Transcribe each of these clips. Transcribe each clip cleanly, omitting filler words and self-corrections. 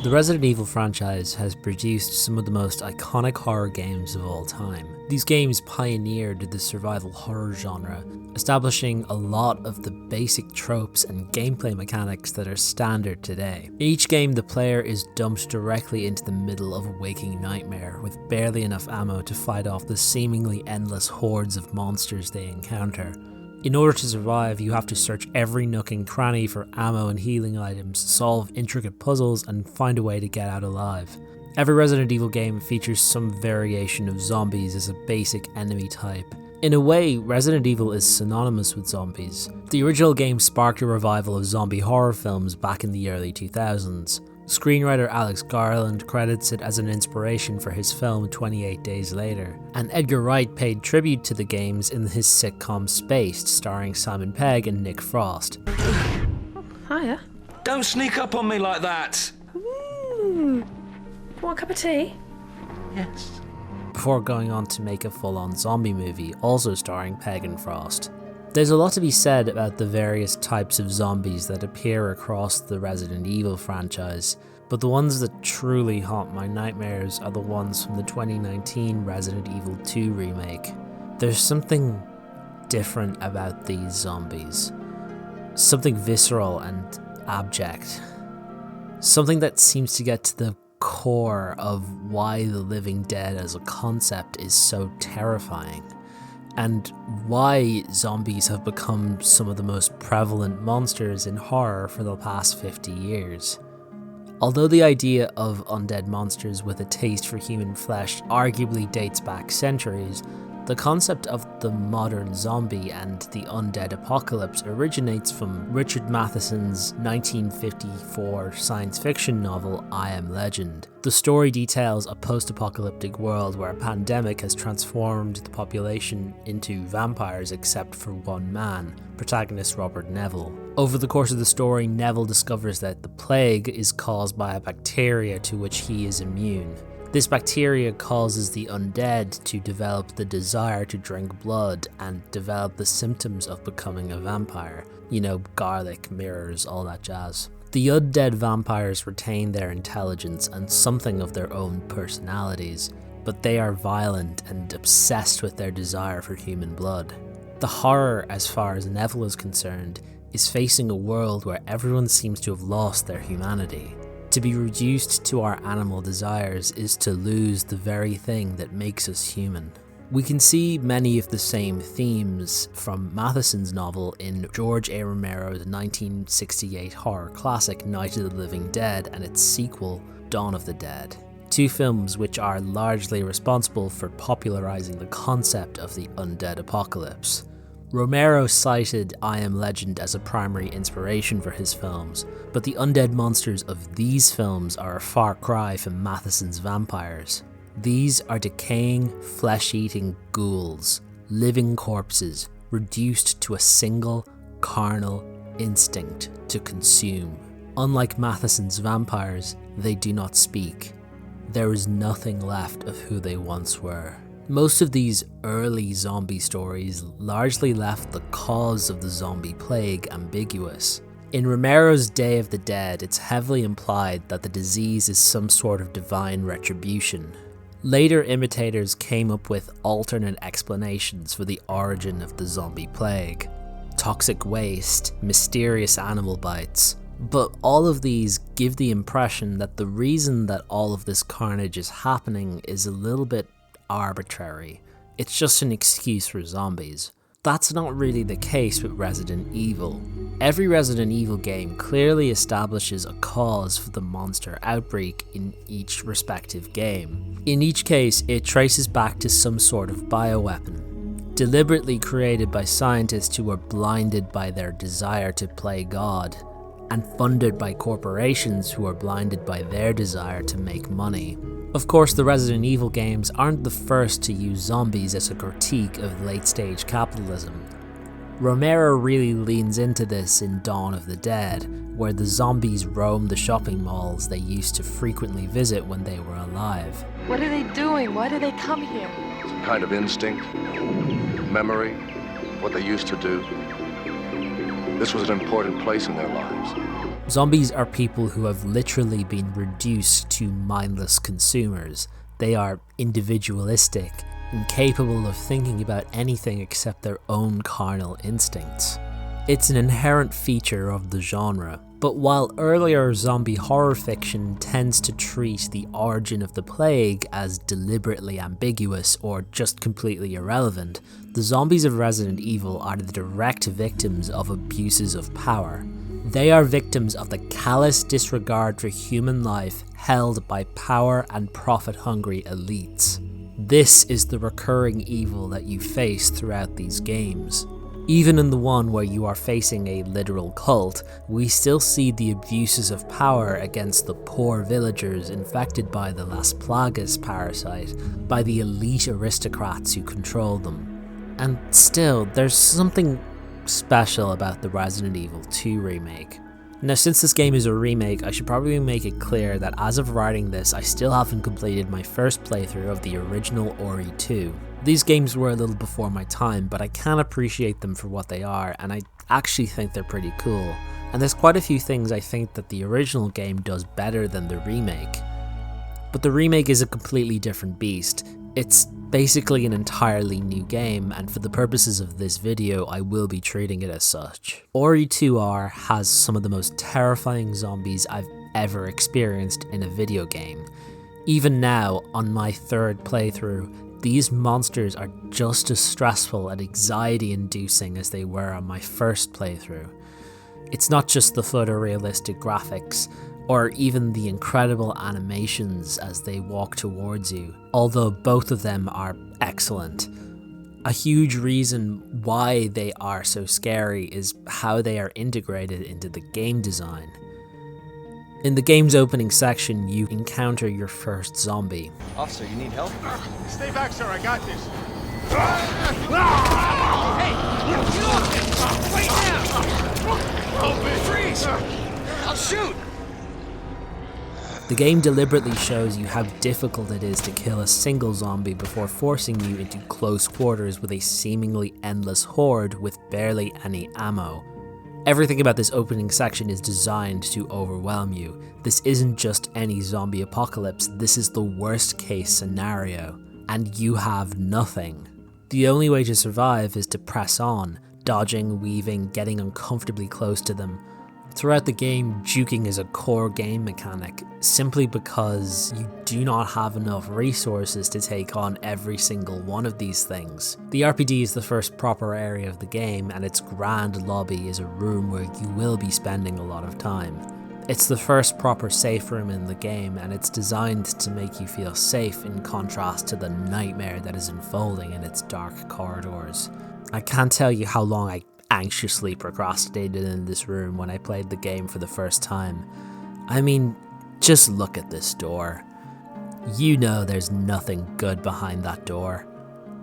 The Resident Evil franchise has produced some of the most iconic horror games of all time. These games pioneered the survival horror genre, establishing a lot of the basic tropes and gameplay mechanics that are standard today. In each game, the player is dumped directly into the middle of a waking nightmare with barely enough ammo to fight off the seemingly endless hordes of monsters they encounter. In order to survive, you have to search every nook and cranny for ammo and healing items, solve intricate puzzles, and find a way to get out alive. Every Resident Evil game features some variation of zombies as a basic enemy type. In a way, Resident Evil is synonymous with zombies. The original game sparked a revival of zombie horror films back in the early 2000s. Screenwriter Alex Garland credits it as an inspiration for his film 28 Days Later, and Edgar Wright paid tribute to the games in his sitcom Spaced, starring Simon Pegg and Nick Frost. Hiya. Don't sneak up on me like that! Ooh. Want a cup of tea? Yes. Before going on to make a full-on zombie movie, also starring Pegg and Frost. There's a lot to be said about the various types of zombies that appear across the Resident Evil franchise, but the ones that truly haunt my nightmares are the ones from the 2019 Resident Evil 2 remake. There's something different about these zombies. Something visceral and abject. Something that seems to get to the core of why the living dead as a concept is so terrifying, and why zombies have become some of the most prevalent monsters in horror for the past 50 years. Although the idea of undead monsters with a taste for human flesh arguably dates back centuries, the concept of the modern zombie and the undead apocalypse originates from Richard Matheson's 1954 science fiction novel I Am Legend. The story details a post-apocalyptic world where a pandemic has transformed the population into vampires except for one man, protagonist Robert Neville. Over the course of the story, Neville discovers that the plague is caused by a bacteria to which he is immune. This bacteria causes the undead to develop the desire to drink blood and develop the symptoms of becoming a vampire. You know, garlic, mirrors, all that jazz. The undead vampires retain their intelligence and something of their own personalities, but they are violent and obsessed with their desire for human blood. The horror, as far as Neville is concerned, is facing a world where everyone seems to have lost their humanity. To be reduced to our animal desires is to lose the very thing that makes us human. We can see many of the same themes from Matheson's novel in George A. Romero's 1968 horror classic Night of the Living Dead and its sequel, Dawn of the Dead. Two films which are largely responsible for popularizing the concept of the undead apocalypse. Romero cited I Am Legend as a primary inspiration for his films, but the undead monsters of these films are a far cry from Matheson's vampires. These are decaying, flesh-eating ghouls, living corpses, reduced to a single, carnal instinct to consume. Unlike Matheson's vampires, they do not speak. There is nothing left of who they once were. Most of these early zombie stories largely left the cause of the zombie plague ambiguous. In Romero's Day of the Dead, it's heavily implied that the disease is some sort of divine retribution. Later imitators came up with alternate explanations for the origin of the zombie plague. Toxic waste, mysterious animal bites. But all of these give the impression that the reason that all of this carnage is happening is a little bit arbitrary. It's just an excuse for zombies. That's not really the case with Resident Evil. Every Resident Evil game clearly establishes a cause for the monster outbreak in each respective game. In each case, it traces back to some sort of bioweapon, deliberately created by scientists who are blinded by their desire to play God, and funded by corporations who are blinded by their desire to make money. Of course, the Resident Evil games aren't the first to use zombies as a critique of late-stage capitalism. Romero really leans into this in Dawn of the Dead, where the zombies roam the shopping malls they used to frequently visit when they were alive. What are they doing? Why do they come here? Some kind of instinct, memory, what they used to do. This was an important place in their lives. Zombies are people who have literally been reduced to mindless consumers. They are individualistic, incapable of thinking about anything except their own carnal instincts. It's an inherent feature of the genre, but while earlier zombie horror fiction tends to treat the origin of the plague as deliberately ambiguous or just completely irrelevant, the zombies of Resident Evil are the direct victims of abuses of power. They are victims of the callous disregard for human life held by power and profit-hungry elites. This is the recurring evil that you face throughout these games. Even in the one where you are facing a literal cult, we still see the abuses of power against the poor villagers infected by the Las Plagas parasite, by the elite aristocrats who control them. And still, there's something special about the Resident Evil 2 remake. Now, since this game is a remake, I should probably make it clear that as of writing this, I still haven't completed my first playthrough of the original Ori 2. These games were a little before my time, but I can appreciate them for what they are, and I actually think they're pretty cool. And there's quite a few things I think that the original game does better than the remake. But the remake is a completely different beast. It's basically an entirely new game, and for the purposes of this video, I will be treating it as such. Ori 2R has some of the most terrifying zombies I've ever experienced in a video game. Even now, on my third playthrough, these monsters are just as stressful and anxiety-inducing as they were on my first playthrough. It's not just the photorealistic graphics, or even the incredible animations as they walk towards you, although both of them are excellent. A huge reason why they are so scary is how they are integrated into the game design. In the game's opening section, you encounter your first zombie. Officer, you need help? Stay back, sir. I got this. Freeze! I'll shoot! The game deliberately shows you how difficult it is to kill a single zombie before forcing you into close quarters with a seemingly endless horde with barely any ammo. Everything about this opening section is designed to overwhelm you. This isn't just any zombie apocalypse, this is the worst case scenario, and you have nothing. The only way to survive is to press on, dodging, weaving, getting uncomfortably close to them. Throughout the game, juking is a core game mechanic, simply because you do not have enough resources to take on every single one of these things. The RPD is the first proper area of the game, and its grand lobby is a room where you will be spending a lot of time. It's the first proper safe room in the game, and it's designed to make you feel safe in contrast to the nightmare that is unfolding in its dark corridors. I can't tell you how long I anxiously procrastinated in this room when I played the game for the first time. I mean, just look at this door. You know there's nothing good behind that door.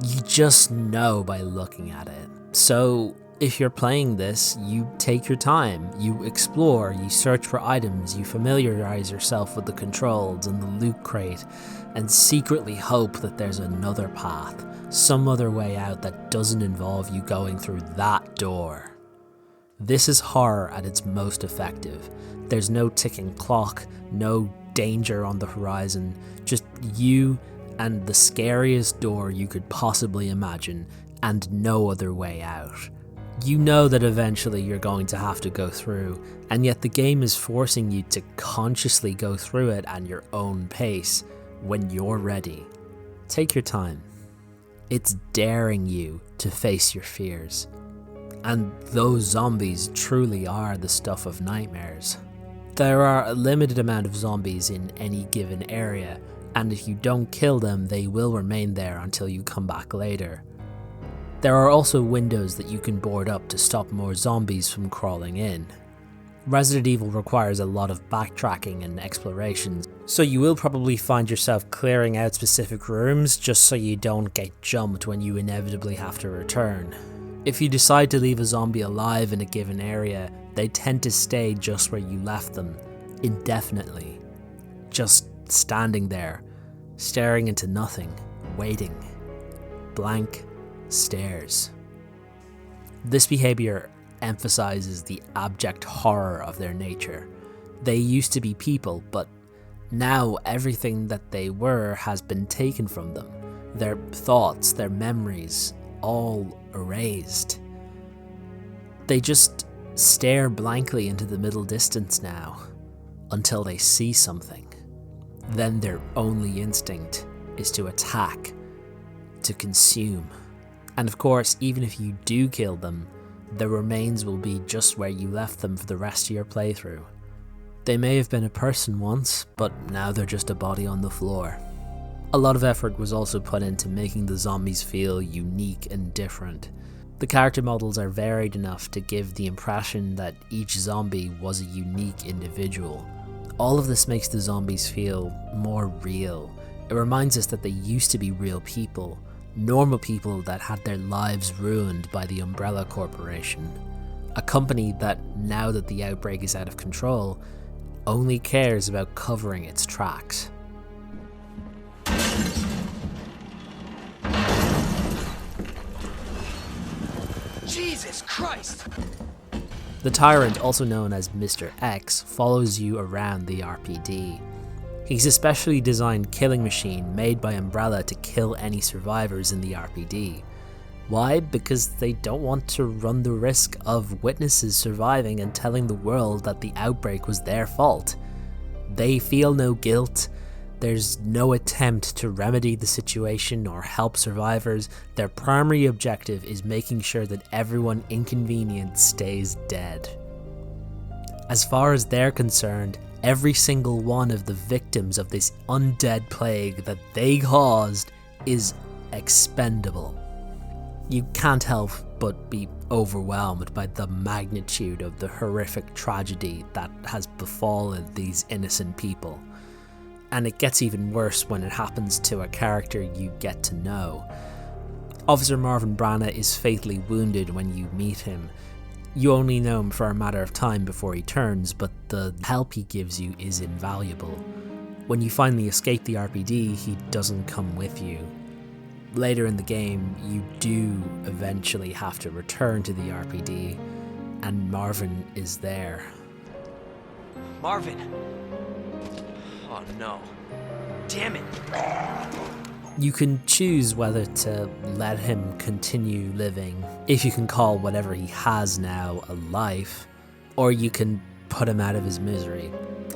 You just know by looking at it. So if you're playing this, you take your time, you explore, you search for items, you familiarize yourself with the controls and the loot crate, and secretly hope that there's another path, some other way out that doesn't involve you going through that door. This is horror at its most effective. There's no ticking clock, no danger on the horizon, just you and the scariest door you could possibly imagine, and no other way out. You know that eventually you're going to have to go through, and yet the game is forcing you to consciously go through it at your own pace when you're ready. Take your time. It's daring you to face your fears. And those zombies truly are the stuff of nightmares. There are a limited amount of zombies in any given area, and if you don't kill them, they will remain there until you come back later. There are also windows that you can board up to stop more zombies from crawling in. Resident Evil requires a lot of backtracking and exploration, so you will probably find yourself clearing out specific rooms just so you don't get jumped when you inevitably have to return. If you decide to leave a zombie alive in a given area, they tend to stay just where you left them, indefinitely. Just standing there, staring into nothing, waiting. Blank stares. This behavior emphasizes the abject horror of their nature. They used to be people, but now everything that they were has been taken from them. Their thoughts, their memories, all erased. They just stare blankly into the middle distance now, until they see something. Then their only instinct is to attack, to consume. And of course, even if you do kill them, their remains will be just where you left them for the rest of your playthrough. They may have been a person once, but now they're just a body on the floor. A lot of effort was also put into making the zombies feel unique and different. The character models are varied enough to give the impression that each zombie was a unique individual. All of this makes the zombies feel more real. It reminds us that they used to be real people, normal people that had their lives ruined by the Umbrella Corporation. A company that, now that the outbreak is out of control, only cares about covering its tracks. Jesus Christ! The Tyrant, also known as Mr. X, follows you around the RPD. He's a specially designed killing machine made by Umbrella to kill any survivors in the RPD. Why? Because they don't want to run the risk of witnesses surviving and telling the world that the outbreak was their fault. They feel no guilt. There's no attempt to remedy the situation or help survivors. Their primary objective is making sure that everyone inconvenienced stays dead. As far as they're concerned, every single one of the victims of this undead plague that they caused is expendable. You can't help but be overwhelmed by the magnitude of the horrific tragedy that has befallen these innocent people. And it gets even worse when it happens to a character you get to know. Officer Marvin Branagh is fatally wounded when you meet him. You only know him for a matter of time before he turns, but the help he gives you is invaluable. When you finally escape the RPD, he doesn't come with you. Later in the game, you do eventually have to return to the RPD, and Marvin is there. Marvin! Oh no. Damn it! You can choose whether to let him continue living, if you can call whatever he has now a life, or you can put him out of his misery.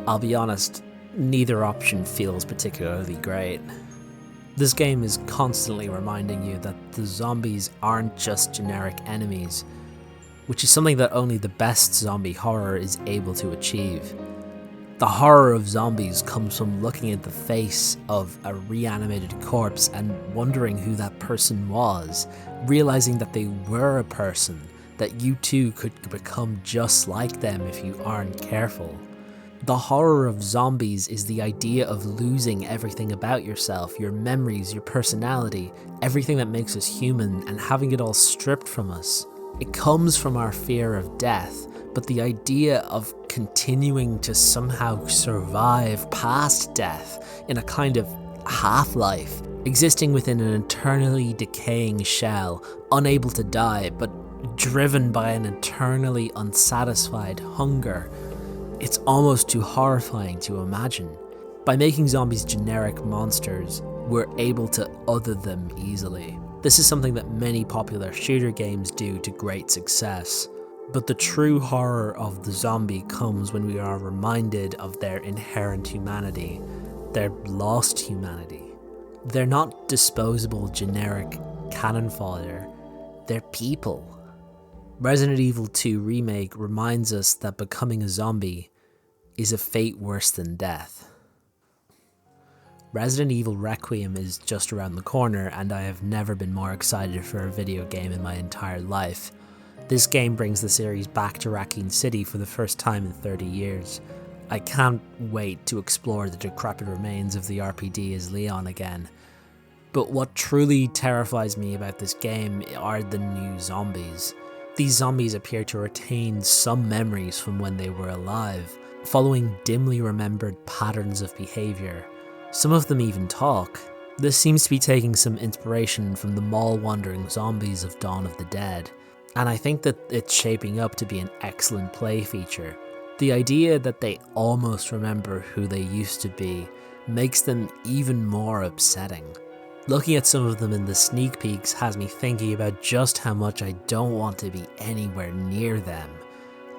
I'll be honest, neither option feels particularly great. This game is constantly reminding you that the zombies aren't just generic enemies, which is something that only the best zombie horror is able to achieve. The horror of zombies comes from looking at the face of a reanimated corpse and wondering who that person was, realizing that they were a person, that you too could become just like them if you aren't careful. The horror of zombies is the idea of losing everything about yourself, your memories, your personality, everything that makes us human, and having it all stripped from us. It comes from our fear of death, but the idea of continuing to somehow survive past death in a kind of half-life, existing within an eternally decaying shell, unable to die, but driven by an eternally unsatisfied hunger, it's almost too horrifying to imagine. By making zombies generic monsters, we're able to other them easily. This is something that many popular shooter games do to great success. But the true horror of the zombie comes when we are reminded of their inherent humanity, their lost humanity. They're not disposable generic cannon fodder, they're people. Resident Evil 2 Remake reminds us that becoming a zombie is a fate worse than death. Resident Evil Requiem is just around the corner, and I have never been more excited for a video game in my entire life. This game brings the series back to Raccoon City for the first time in 30 years. I can't wait to explore the decrepit remains of the RPD as Leon again. But what truly terrifies me about this game are the new zombies. These zombies appear to retain some memories from when they were alive, following dimly remembered patterns of behaviour. Some of them even talk. This seems to be taking some inspiration from the mall-wandering zombies of Dawn of the Dead, and I think that it's shaping up to be an excellent play feature. The idea that they almost remember who they used to be makes them even more upsetting. Looking at some of them in the sneak peeks has me thinking about just how much I don't want to be anywhere near them.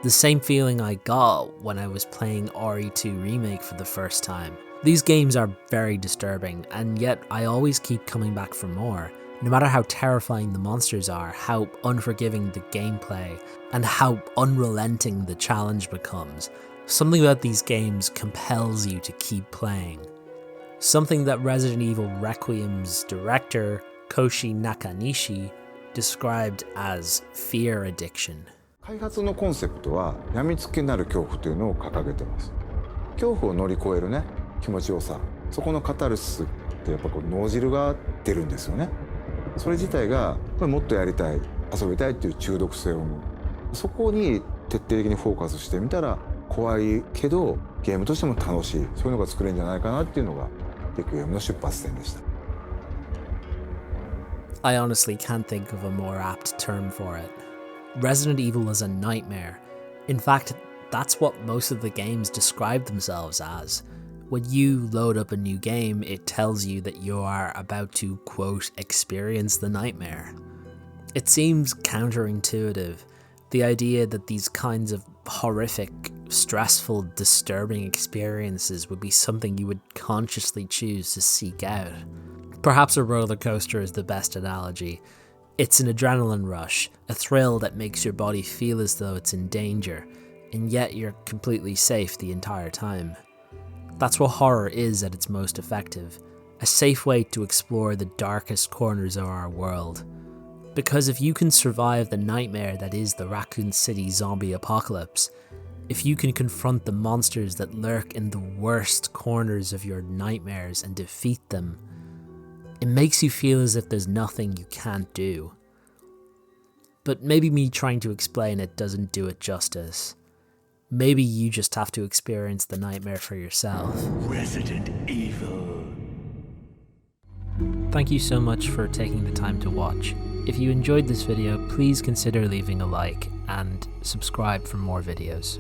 The same feeling I got when I was playing RE2 Remake for the first time. These games are very disturbing, and yet I always keep coming back for more. No matter how terrifying the monsters are, how unforgiving the gameplay, and how unrelenting the challenge becomes, something about these games compels you to keep playing. Something that Resident Evil Requiem's director, Koshi Nakanishi, described as fear addiction. 開発のコンセプトは病みつきになる恐怖というのを掲げてます。恐怖を乗り越えるね、気持ちよさ、そこのカタルシスってやっぱこう脳汁が出るんですよね。それ自体がもっとやりたい、遊びたいっていう中毒性を生む。そこに徹底的にフォーカスしてみたら怖いけどゲームとしても楽しい、そういうのが作れるんじゃないかなっていうのがレクイエムの出発点でした。I honestly can't think of a more apt term for it. Resident Evil is a nightmare. In fact, that's what most of the games describe themselves as. When you load up a new game, it tells you that you are about to, quote, experience the nightmare. It seems counterintuitive, the idea that these kinds of horrific, stressful, disturbing experiences would be something you would consciously choose to seek out. Perhaps a roller coaster is the best analogy. It's an adrenaline rush, a thrill that makes your body feel as though it's in danger, and yet you're completely safe the entire time. That's what horror is at its most effective, a safe way to explore the darkest corners of our world. Because if you can survive the nightmare that is the Raccoon City zombie apocalypse, if you can confront the monsters that lurk in the worst corners of your nightmares and defeat them, it makes you feel as if there's nothing you can't do. But maybe me trying to explain it doesn't do it justice. Maybe you just have to experience the nightmare for yourself. Resident Evil. Thank you so much for taking the time to watch. If you enjoyed this video, please consider leaving a like and subscribe for more videos.